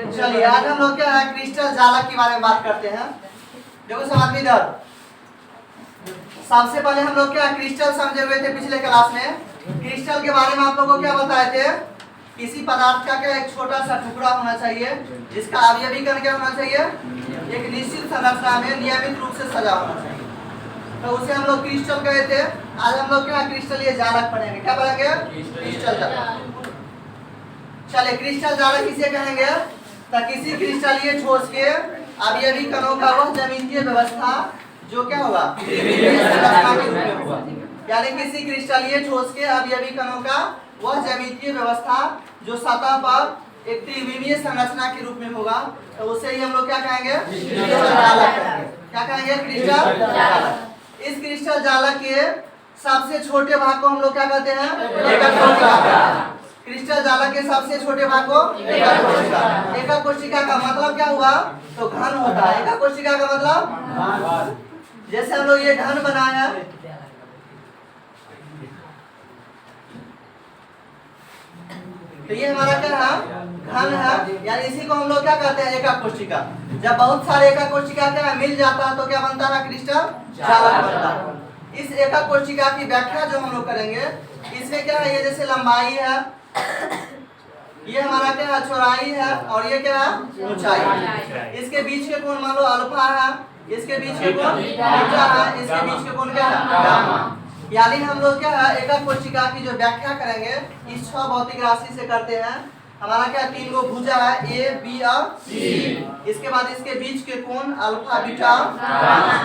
चलिए आज हम लोग क्या है क्रिस्टल जालक के बारे में बात करते हैं। देखो सब आदमी इधर, सबसे पहले हम लोग क्या क्रिस्टल समझे हुए थे पिछले क्लास में। क्रिस्टल के बारे में आप लोगों को क्या बताए थे, किसी पदार्थ का क्या एक छोटा सा टुकड़ा होना चाहिए जिसका अवयवी कण क्या होना चाहिए, एक निश्चित संरचना में नियमित रूप से सजा होना चाहिए, तो उसे हम लोग क्रिस्टल कहे थे। आज हम लोग क्या क्रिस्टलीय जालक पढ़ेंगे। क्या पढ़ेंगे? क्रिस्टल जालक। चलिए क्रिस्टल जालक किसे कहेंगे, तो किसी क्रिस्टलीय ठोस के अवयवी कणों का वह ज्यामितीय व्यवस्था जो क्या होगा, यानी किसी क्रिस्टलीय ठोस के अवयवी कणों का वह ज्यामितीय व्यवस्था जो सतह पर एक त्रिविमीय संरचना के रूप में होगा, तो उसे ही हम लोग क्या कहेंगे, क्रिस्टल जालक कहेंगे। क्या कहेंगे? क्रिस्टल जालक। इस क्रिस्टल जालक के सबसे छोटे भाग को हम लोग क्या कहते हैं, एकक कोशिका। क्रिस्टल जालक के सबसे छोटे भाग को एकक कोशिका। एकक कोशिका का मतलब क्या हुआ, तो घन होता है। एकक कोशिका का मतलब जैसे हम लोग ये घन बनाया है, तो ये हमारा क्या है, घन है, यानी इसी को हम लोग क्या कहते हैं, एकक कोशिका। जब बहुत सारे एकक कोशिका क्या मिल जाता है तो क्या बनता है, क्रिस्टल जालक बनता है। इस एकक कोशिका की व्याख्या जो हम लोग करेंगे, इसमें क्या है, ये जैसे लंबाई है, ये हमारा क्या है, चौड़ाई है, और ये क्या है, ऊंचाई। इसके बीच के कोण मान लो अल्फा है, इसके बीच के कोण बीटा है, इसके बीच के कोण क्या है, गामा। यानी हम लोग क्या है, एकक कोशिका की जो व्याख्या करेंगे इस 6 भौतिक राशि से करते हैं। हमारा क्या 3 गो भुजा है, ए बी और सी। इसके बाद इसके बीच के कोण अल्फा बीटा गामा।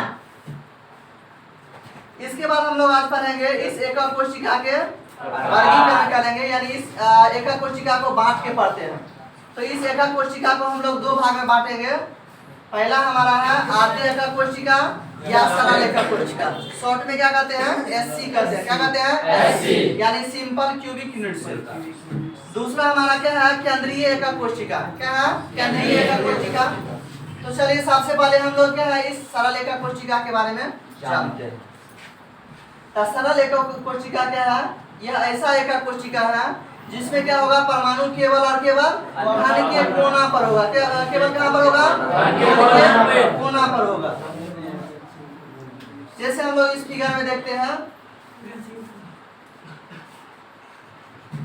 इसके बाद हम लोग आज पढ़ेंगे इस एकक कोशिका के वर्गीकरण करेंगे, यानी इस एकक कोशिका को बांट के पढ़ते हैं। तो इस एकक कोशिका को हम लोग 2 भाग में बांटेंगे। पहला हमारा है आद्य एकक कोशिका या सरल एकक कोशिका, शॉर्ट में क्या कहते हैं, एससी कहते हैं। क्या कहते हैं? एससी, यानी सिंपल क्यूबिक यूनिट सेल। दूसरा हमारा क्या है, केंद्रीय एकक कोशिका। क्या है? केंद्रीय एकक कोशिका। तो चलिए सबसे पहले हम लोग क्या है, इस सरल एकक कोशिका के बारे में जानते हैं। तो सरल एकक कोशिका क्या है, यह ऐसा एकक कोशिका है जिसमें क्या होगा, परमाणु केवल और केवल घन के कोना पर होगा। केवल कहाँ पर होगा, घन के कोना पर होगा। जैसे हम लोग इस फिगर में देखते हैं,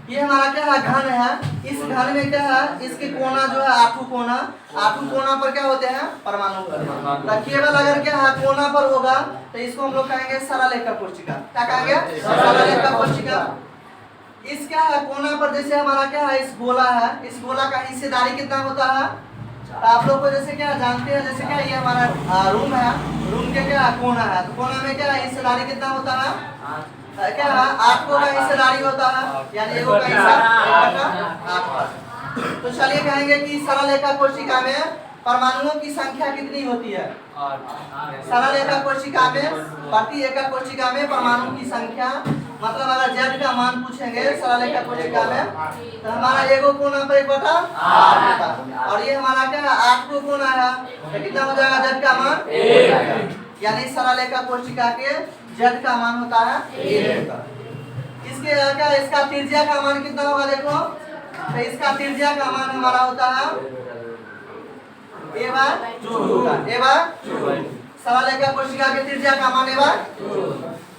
ये हमारा क्या है, घन है। इस घन में क्या है, इसके कोना जो है आठों कोना पर क्या होते हैं, परमाणु। तो केवल अगर क्या है कोना पर होगा तो इसको हम लोग कहेंगे सरल एकक कोशिका। क्या कहेंगे? सरल एकक कोशिका। इस क्या है कोना पर, जैसे हमारा क्या है, इस गोला है, इस गोला का हिस्सेदारी कितना होता है, तो आप लोग को जैसे क्या जानते हैं, जैसे क्या ये हमारा रूम है, रूम के क्या कोना है, तो कोना में क्या हिस्सेदारी कितना होता है, क्या है 8 का हिस्सेदारी होता है, यानी एगो का हिस्सा 8। तो चलिए कहेंगे कि सरल एकक कोशिका में परमाणुओं की संख्या कितनी होती है, सरल एकक कोशिका में प्रति एकक कोशिका में परमाणु की संख्या, मतलब अगर Z का मान पूछेंगे सरल एकक कोशिका में, तो हमारा एगो कोना पर 1/8 होता है, और ये हमारा क्या है 8 को कोना है, तो कितना हो जाएगा, Z का मान 1। यानी सरल एकक कोशिका के Z का मान होता है 1। इसके क्या, इसका त्रिज्या का मान कितना होगा, देखो, तो इसका त्रिज्या का मान हमारा होता है a/2 होगा। a/2 सरल एकक कोशिका के त्रिज्या का मान a/2।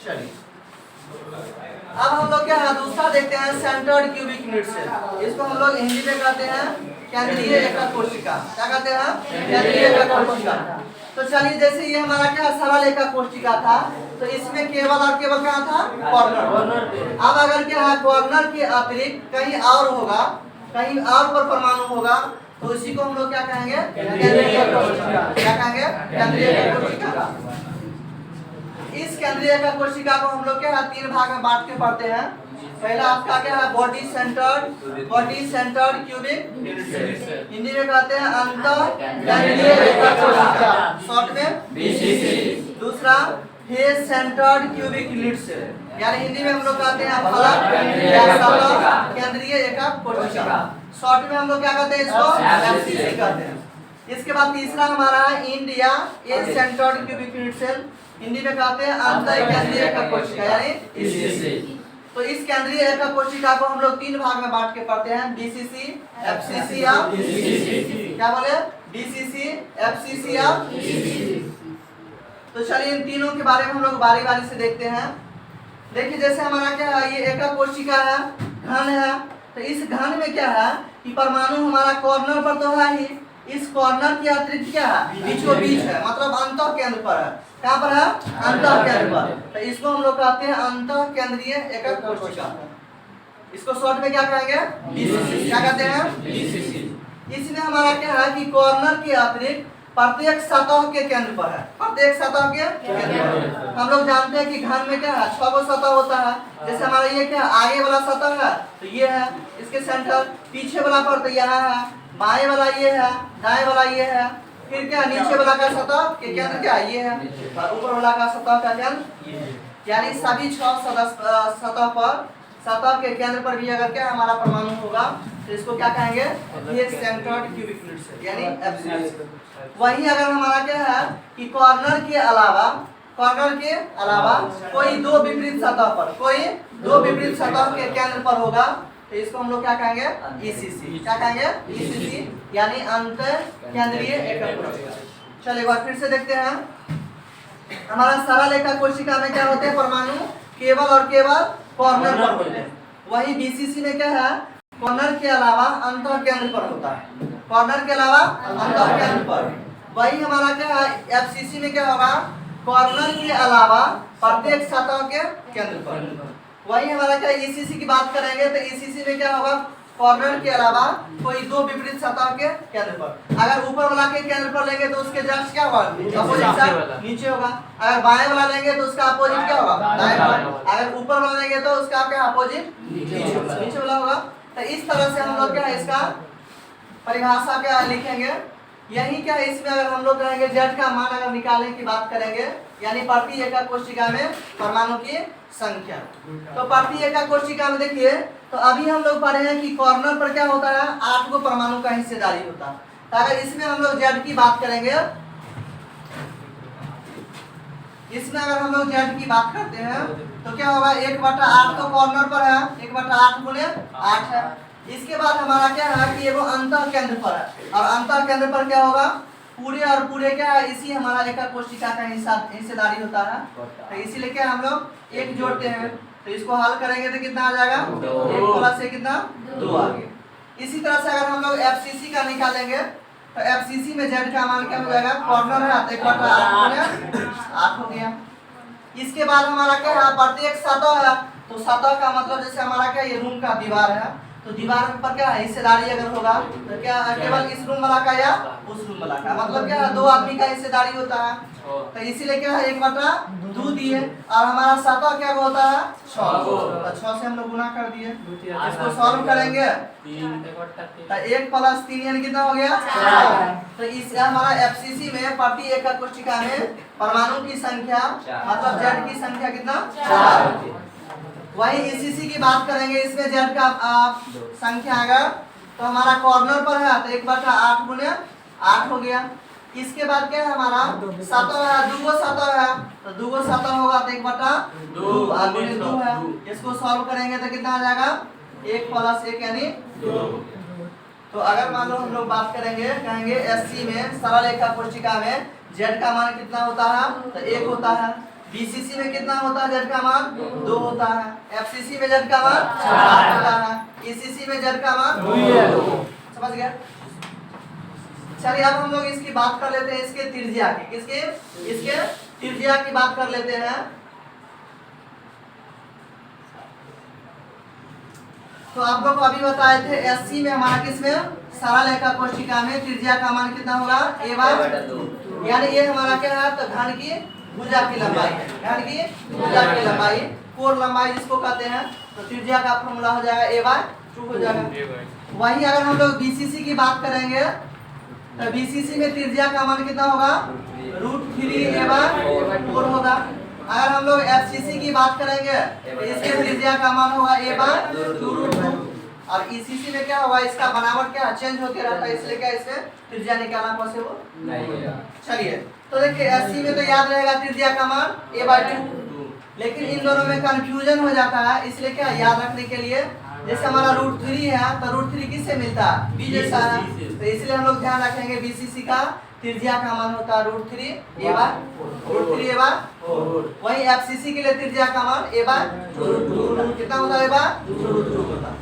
चलिए अब हम लोग क्या है, दूसरा देखते हैं, सेंटर्ड क्यूबिक यूनिट सेल। इसको हम लोग हिंदी में कहते हैं केंद्रीय एकक कोशिका। क्या कहते हैं? केंद्रीय एकक कोशिका। तो चलिए जैसे ये हमारा क्या सरल एकक कोशिका था, तो इसमें केवल और केवल क्या था, कॉर्नर। अब अगर क्या है कॉर्नर के अतिरिक्त कहीं और होगा, कहीं और पर परमाणु होगा, तो उसी को हम लोग क्या कहेंगे, केंद्रीय एकक कोशिका। क्या कहेंगे? केंद्रीय एकक कोशिका। इस केंद्रीय एकक कोशिका को हम लोग क्या है 3 भाग में बांट के पढ़ते हैं। पहला आपका क्या है, body centred cubic unit cell, Hindi में कहते हैं अंतः केंद्रीय एकक कोशिका, शॉर्ट में बीसीसी। दूसरा face centred cubic unit cell, यानी हिंदी में हम लोग कहते हैं फलक केंद्रीय एकक कोशिका, शॉर्ट में हम लोग क्या कहते हैं, इसको एफसीसी कहते हैं। इसके बाद तीसरा हमारा है इंड या edge centred cubic unit cell, Hindi में कहते हैं अंतः केंद्रीय एकक कोशिका, यानी ईसीसी। तो इस केंद्रीय एकक कोशिका को हम लोग 3 भाग में बांट के पढ़ते हैं, डीसीसी, एफसीसी या क्या बोले, डीसीसी, एफसीसी या। तो चलिए इन तीनों के बारे में हम लोग बारी बारी से देखते हैं। देखिए जैसे हमारा क्या है, ये एकक कोशिका है, घन है। तो इस घन में क्या है कि परमाणु हमारा कॉर्नर पर तो है ही, इस कॉर्नर के अतिरिक्त क्या है, बीचों बीच है, मतलब अंतः केंद्र पर है। कहाँ पर है, अंतः केंद्र पर। तो इसको हम लोग कहते हैं अंतः केंद्रीय एकक कोशिका। इसको शॉर्ट में क्या कहेंगे, डीसीसी। क्या कहते हैं, डीसीसी। इसमें हमारा क्या है कि कॉर्नर के अतिरिक्त प्रत्येक सतह के केंद्र पर है, प्रत्येक सतह के केंद्र पर। हम लोग जानते हैं कि घन में क्या है, 6 गो सतह होता है। जैसे हमारा ये क्या आगे वाला सतह है तो ये है इसके सेंटर, पीछे वाला पर तो यहाँ है, बाएं वाला ये है, दाएं वाला ये है, फिर क्या नीचे वाला का सतह के केंद्र क्या ये है, और ऊपर वाला का सतह का केंद्र ये है। यानी सभी 6 सतह पर, सतह के केंद्र पर भी अगर क्या हमारा परमाणु होगा तो इसको क्या कहेंगे, ये सेंटर्ड क्यूबिक फ्लूइड यानी एब्सोल्यूट। वही अगर हमारा क्या है कि कॉर्नर के अलावा कोई 2 विपरीत सतह पर, कोई 2 विपरीत सतह के केंद्र पर होगा तो इसको हम लोग क्या कहेंगे, ईसीसी। क्या कहेंगे, ईसीसी यानी अंतः केंद्रीय एकक कोशिका। चलिए एक बार फिर से देखते हैं। हमारा सरल एकक कोशिका में क्या होते हैं, परमाणु केवल और केवल कॉर्नर पर होते हैं। वही बीसीसी में क्या है, कॉर्नर के अलावा अंतः केंद्र पर होता है, कॉर्नर के अलावा अंतः केंद्र पर। वही हमारा क्या है, एफसीसी में क्या होगा, कॉर्नर के अलावा प्रत्येक सतह के केंद्र पर। वही हमारा क्या, ईसीसी की बात करेंगे तो ईसीसी में क्या होगा, कॉर्नर के अलावा कोई 2 विपरीत सतह के केंद्र पर। अगर ऊपर वाला के केंद्र पर लेंगे तो उसके जस्ट क्या होगा, अपोजिट साइड नीचे होगा। अगर बाएं वाला लेंगे तो उसका अपोजिट क्या होगा, दाएं वाला। अगर ऊपर वाला लेंगे तो उसका क्या अपोजिट नीचे वाला होगा। तो इस तरह से हम लोग क्या है इसका परिभाषा क्या लिखेंगे। यही क्या है, इसमें अगर हम लोग कहेंगे जेड का मान अगर निकालने की बात करेंगे, यानी प्रति एकक कोशिका में परमाणु की संख्या। तो प्रति एकक कोशिका में देखिए, तो अभी हम लोग पढ़े हैं कि कॉर्नर पर क्या होता है, 8 गो परमाणु का हिस्सेदारी होता है। तो अगर इसमें हम लोग जेड की बात करेंगे, इसमें अगर हम लोग जेड की बात करते हैं तो क्या होगा, 1/8 तो कॉर्नर पर है, 1/8 गुने 8 है। इसके बाद हमारा क्या है कि ये वो अंतः केंद्र पर है, और अंतः केंद्र पर क्या होगा, पूरे और पूरे क्या है, इसी हमारा एकक कोशिका का हिस्सेदारी होता है। तो इसीलिए क्या हम लोग 1 जोड़ते हैं, तो इसको हल करेंगे तो कितना आ जाएगा, 1 प्लस 1 कितना, 2 आ गया। इसी तरह से अगर हम लोग एफसीसी का निकालेंगे तो एफसीसी में जेड का मान क्या हो जाएगा, कॉर्नर है तो 1/8 हो गया। इसके बाद हमारा क्या है, प्रत्येक सतह है, तो सतह का मतलब जैसे हमारा क्या, ये रूम का दीवार है, तो दीवार पर क्या है हिस्सेदारी अगर होगा तो क्या केवल इस रूम वाला का या उस रूम वाला का, मतलब क्या है 2 आदमी का हिस्सेदारी होता है। तो इसीलिए क्या है 1/2 दिए, और हमारा सतह क्या होता है 6, तो 6 से हम लोग गुना कर दिए। इसको सॉल्व करेंगे तो 1 + 3 यानी कितना हो गया 4। तो इस हमारा एफसीसी में प्रति एकक कोशिका में परमाणु की संख्या मतलब जेड की संख्या कितना 4। वही ईसीसी की बात करेंगे, इसमें जेड का संख्या अगर तो हमारा कॉर्नर पर है तो 1/8 गुने 8 हो गया। इसके बाद क्या है हमारा सतह है, 2 गो सतह है, तो 2 गो सतह होगा तो 1/2 गुने 2 है। इसको सॉल्व करेंगे तो कितना आ जाएगा 1 + 1 यानी 2। तो अगर मान लो हम लोग बात करेंगे, कहेंगे एससी में सरल एकक कोशिका में जेड का मान कितना होता है तो 1 होता है। बीसीसी में कितना होता है जेड का मान 2 होता है। एफसीसी में जेड का मान 4 होता है। ईसीसी में जेड का मान 2 है। समझ गया। चलिए अब हम लोग इसकी बात कर लेते हैं, इसके त्रिज्या की, इसके त्रिज्या की बात कर लेते हैं। तो आप लोग को अभी बताए थे एससी में हमारा किसमें सरल एकक कोशिका में त्रिज्या का मान कितना होगा a/2, यानी ये हमारा क्या है तो घन की भुजा की लंबाई है, घन की भुजा की लंबाई, कोण लंबाई जिसको कहते हैं। तो त्रिज्या का फॉर्मूला हो जाएगा a/2 हो जाएगा। वहीं अगर हम लोग बीसीसी की बात करेंगे तो बीसीसी में त्रिज्या का मान कितना होगा √3a/4 होगा। अगर हम लोग एफसीसी की बात करेंगे तो इसके त्रिज्या का मान होगा a/2। और ईसीसी में क्या होगा, इसका बनावट क्या चेंज होते रहता है, इसलिए क्या इसमें त्रिज्या निकालना पॉसिबल नहीं है। चलिए तो देखिए एससी में तो याद रहेगा त्रिज्या का मान a/2, लेकिन इन दोनों में कंफ्यूजन हो जाता है, इसलिए क्या याद रखने के लिए, जैसे हमारा √3 है तो √3 किससे मिलता है, बी जैसा है, तो इसलिए हम लोग ध्यान रखेंगे बीसीसी का त्रिज्या का मान होता है √3 ए बार √3 ए बार, वही एफसीसी के लिए त्रिज्या का मान ए बार कितना होता है, ए बार होता है।